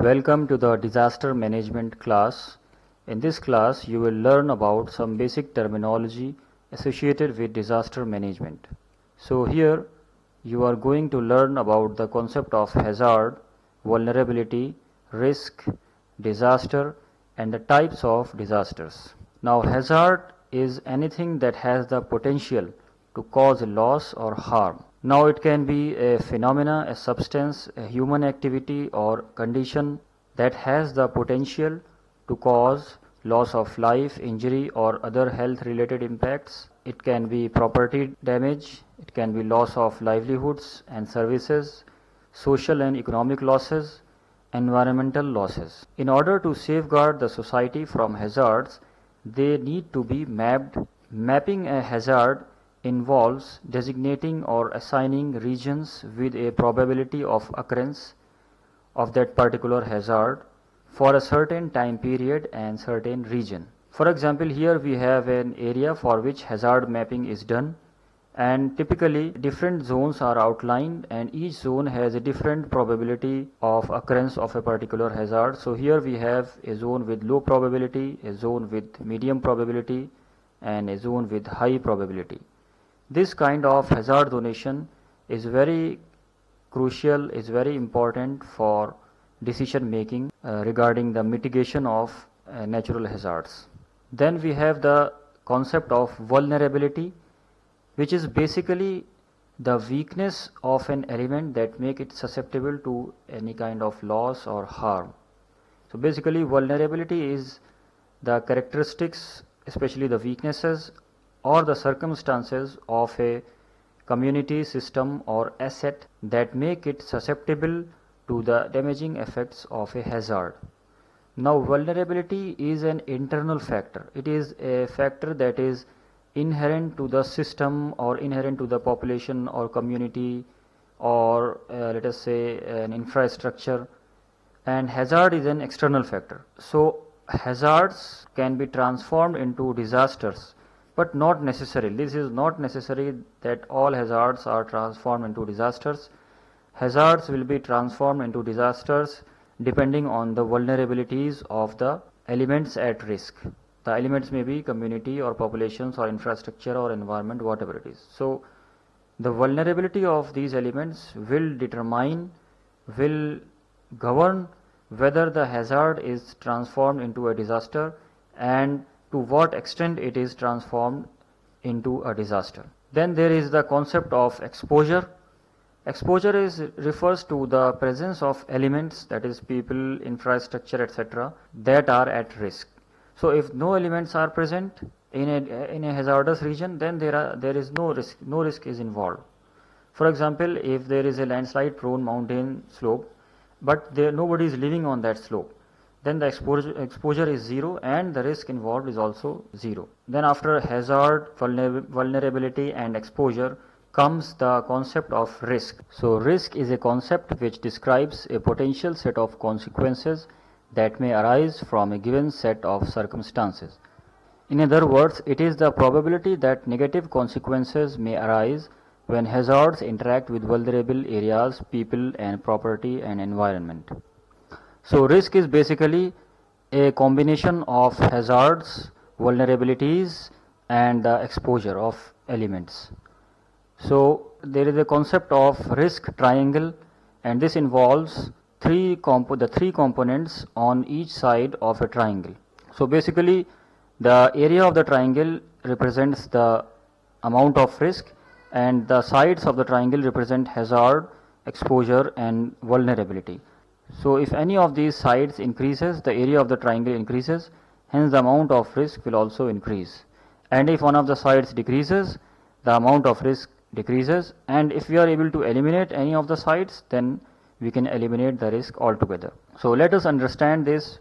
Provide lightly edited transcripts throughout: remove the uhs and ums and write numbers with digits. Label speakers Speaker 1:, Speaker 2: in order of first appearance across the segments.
Speaker 1: Welcome to the disaster management class. In this class, you will learn about some basic terminology associated with disaster management. So here you are going to learn about the concept of hazard, vulnerability, risk, disaster, and the types of disasters. Now hazard is anything that has the potential to cause loss or harm. Now it can be a phenomena, a substance, a human activity or condition that has the potential to cause loss of life, injury or other health related impacts. It can be property damage, it can be loss of livelihoods and services, social and economic losses, environmental losses. In order to safeguard the society from hazards, they need to be mapped. Mapping a hazard involves designating or assigning regions with a probability of occurrence of that particular hazard for a certain time period and certain region. For example, here we have an area for which hazard mapping is done, and typically different zones are outlined and each zone has a different probability of occurrence of a particular hazard. So here we have a zone with low probability, a zone with medium probability and a zone with high probability. This kind of hazard zonation is very crucial, is very important for decision making regarding the mitigation of natural hazards. Then we have the concept of vulnerability, which is basically the weakness of an element that make it susceptible to any kind of loss or harm. So basically vulnerability is the characteristics, especially the weaknesses or the circumstances of a community, system or asset that make it susceptible to the damaging effects of a hazard. Now vulnerability is an internal factor. It is a factor that is inherent to the system or inherent to the population or community or let us say an infrastructure, and hazard is an external factor. So hazards can be transformed into disasters, but not necessarily. This is not necessary that all hazards are transformed into disasters. Hazards will be transformed into disasters depending on the vulnerabilities of the elements at risk. The elements may be community or populations or infrastructure or environment, whatever it is. So the vulnerability of these elements will govern whether the hazard is transformed into a disaster and to what extent it is transformed into a disaster. Then there is the concept of exposure. Exposure refers to the presence of elements, that is people, infrastructure, etc., that are at risk. So if no elements are present in a hazardous region, then there is no risk is involved. For example, if there is a landslide prone mountain slope, but nobody is living on that slope, then the exposure is zero and the risk involved is also zero. Then after hazard, vulnerability and exposure comes the concept of risk. So risk is a concept which describes a potential set of consequences that may arise from a given set of circumstances. In other words, it is the probability that negative consequences may arise when hazards interact with vulnerable areas, people and property and environment. So risk is basically a combination of hazards, vulnerabilities and the exposure of elements. So there is a concept of risk triangle, and this involves the three components on each side of a triangle. So basically the area of the triangle represents the amount of risk and the sides of the triangle represent hazard, exposure and vulnerability. So if any of these sides increases, the area of the triangle increases, hence the amount of risk will also increase. And if one of the sides decreases, the amount of risk decreases, and if we are able to eliminate any of the sides, then we can eliminate the risk altogether. So let us understand this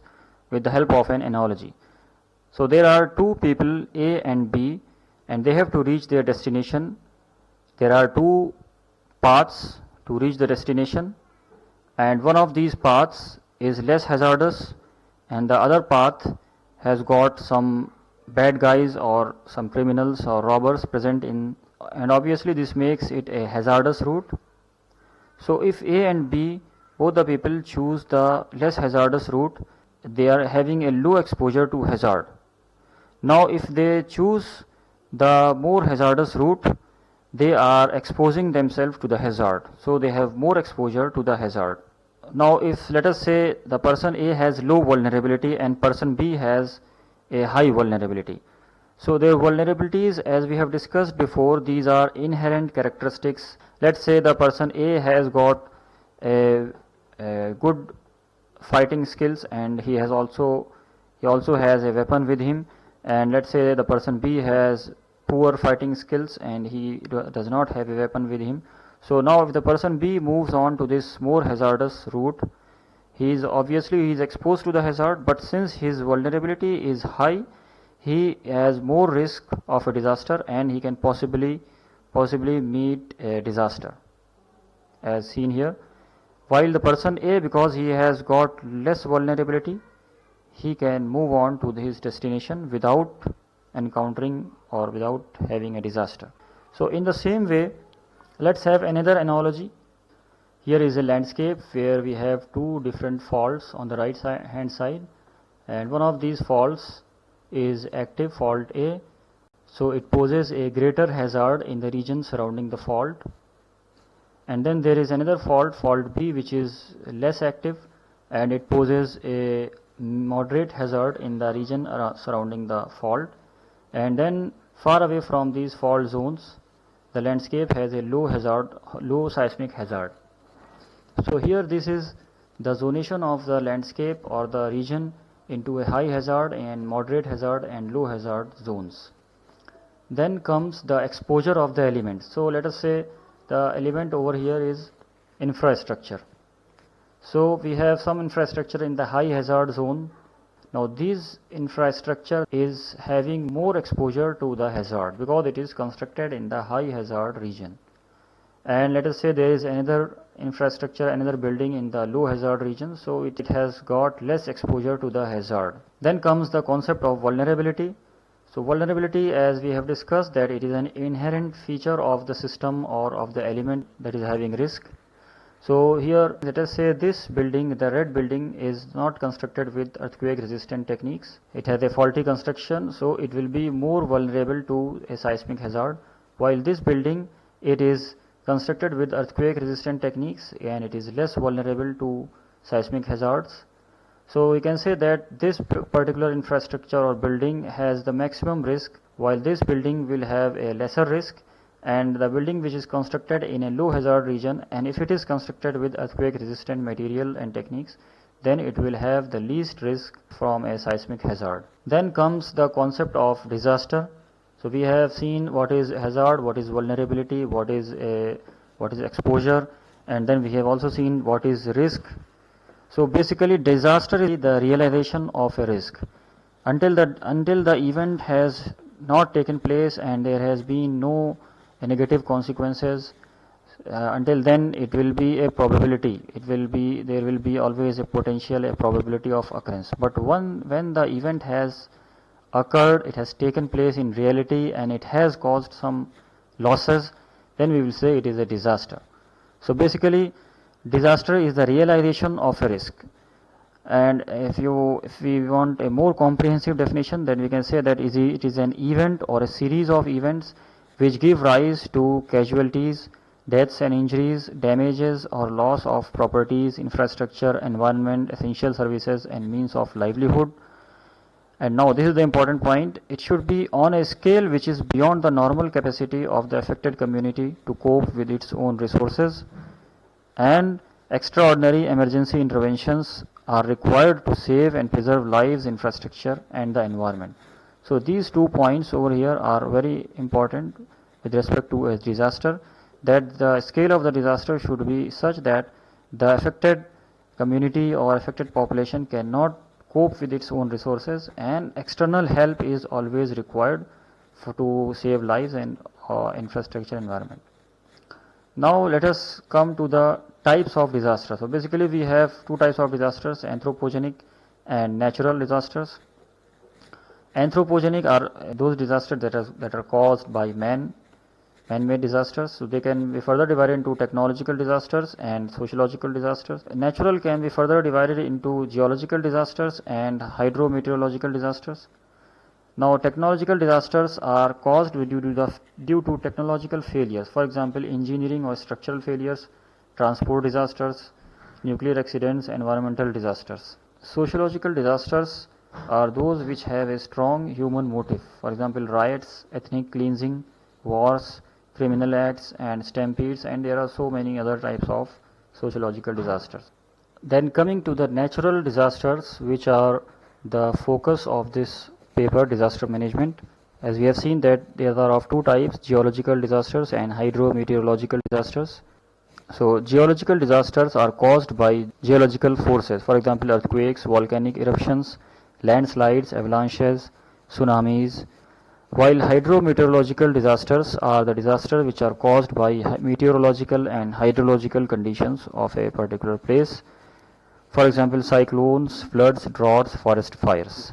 Speaker 1: with the help of an analogy. So there are two people, A and B, and they have to reach their destination. There are two paths to reach the destination, and one of these paths is less hazardous and the other path has got some bad guys or some criminals or robbers present in, and obviously this makes it a hazardous route. So if A and B both the people choose the less hazardous route. They are having a low exposure to hazard. Now if they choose the more hazardous route, they are exposing themselves to the hazard, so they have more exposure to the hazard. Now if let us say the person A has low vulnerability and person B has a high vulnerability. So their vulnerabilities, as we have discussed before, these are inherent characteristics. Let's say the person A has got a good fighting skills and he also has a weapon with him, and let's say the person B has poor fighting skills and he does not have a weapon with him. So now if the person B moves on to this more hazardous route, he is exposed to the hazard, but since his vulnerability is high, he has more risk of a disaster and he can possibly meet a disaster, as seen here. While the person A, because he has got less vulnerability, he can move on to his destination without encountering or without having a disaster. So in the same way, let's have another analogy. Here is a landscape where we have two different faults on the right hand side, and one of these faults is active fault A, so it poses a greater hazard in the region surrounding the fault. And then there is another fault, fault B, which is less active and it poses a moderate hazard in the region surrounding the fault. And then far away from these fault zones, the landscape has a low seismic hazard. So here this is the zonation of the landscape or the region into a high hazard and moderate hazard and low hazard zones. Then comes the exposure of the elements. So let us say the element over here is infrastructure. So we have some infrastructure in the high hazard zone. Now this infrastructure is having more exposure to the hazard because it is constructed in the high hazard region. And let us say there is another infrastructure, another building in the low hazard region, so it has got less exposure to the hazard. Then comes the concept of vulnerability. So vulnerability, as we have discussed, that it is an inherent feature of the system or of the element that is having risk. So here let us say this building, the red building, is not constructed with earthquake resistant techniques. It has a faulty construction, so it will be more vulnerable to a seismic hazard, while this building, it is constructed with earthquake resistant techniques and it is less vulnerable to seismic hazards. So we can say that this particular infrastructure or building has the maximum risk, while this building will have a lesser risk, and the building which is constructed in a low hazard region, and if it is constructed with earthquake resistant material and techniques, then it will have the least risk from a seismic hazard. Then comes the concept of disaster. So we have seen what is hazard, what is vulnerability, what is exposure, and then we have also seen what is risk. So basically disaster is the realization of a risk. Until the event has not taken place and there has been no negative consequences, until then it will be a probability. There will be always a potential, a probability of occurrence. But when the event has occurred, it has taken place in reality and it has caused some losses, then we will say it is a disaster. So basically disaster is the realization of a risk. And if we want a more comprehensive definition, then we can say that it is an event or a series of events which give rise to casualties, deaths and injuries, damages or loss of properties, infrastructure, environment, essential services and means of livelihood. And now this is the important point. It should be on a scale which is beyond the normal capacity of the affected community to cope with its own resources, and extraordinary emergency interventions are required to save and preserve lives, infrastructure and the environment. So these 2 points over here are very important with respect to a disaster, that the scale of the disaster should be such that the affected community or affected population cannot cope with its own resources and external help is always required to save lives and infrastructure environment. Now let us come to the types of disasters. So basically we have 2 types of disasters, anthropogenic and natural disasters. Anthropogenic are those disasters that are caused by man. Man-made disasters, so they can be further divided into technological disasters and sociological disasters. Natural can be further divided into geological disasters and hydrometeorological disasters. Now, technological disasters are caused due to technological failures. For example, engineering or structural failures, transport disasters, nuclear accidents, environmental disasters. Sociological disasters are those which have a strong human motive. For example, riots, ethnic cleansing, wars, criminal acts, and stampedes, and there are so many other types of sociological disasters. Then coming to the natural disasters, which are the focus of this paper, disaster management. As we have seen that there are of two types, geological disasters and hydrometeorological disasters. So geological disasters are caused by geological forces, for example earthquakes, volcanic eruptions, landslides, avalanches, tsunamis, while hydrometeorological disasters are the disasters which are caused by meteorological and hydrological conditions of a particular place, for example cyclones, floods, droughts, forest fires.